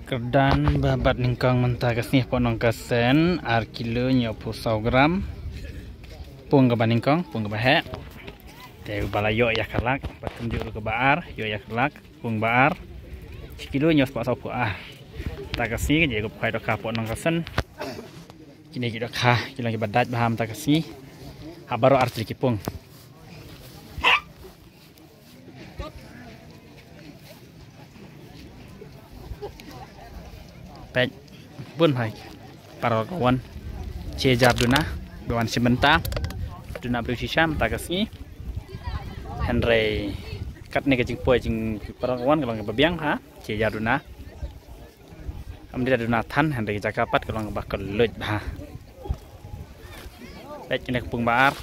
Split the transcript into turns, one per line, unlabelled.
Kedan babat ningkang mentah kesnih ponong kesen ar kilo 90 gram pung ke baningkong pung ke bahek te bala yo ya kalak patunjuk ke baar yo ya kalak pung baar kilo 90 sopo tak kesih je ke pai dok ponong kesen kini kita kah kilo ke badat baham tak kesih habaro ar sedikit pung pek pun hai para kawan cejar duna kawan sebentar duna berusia tak kesini Henry kat ni kecing poy cing para kawan kalau ngebiang ha cejar duna kemudian duna tan Henry cakapat kalau ngebakal lut ha pek kini kepung baar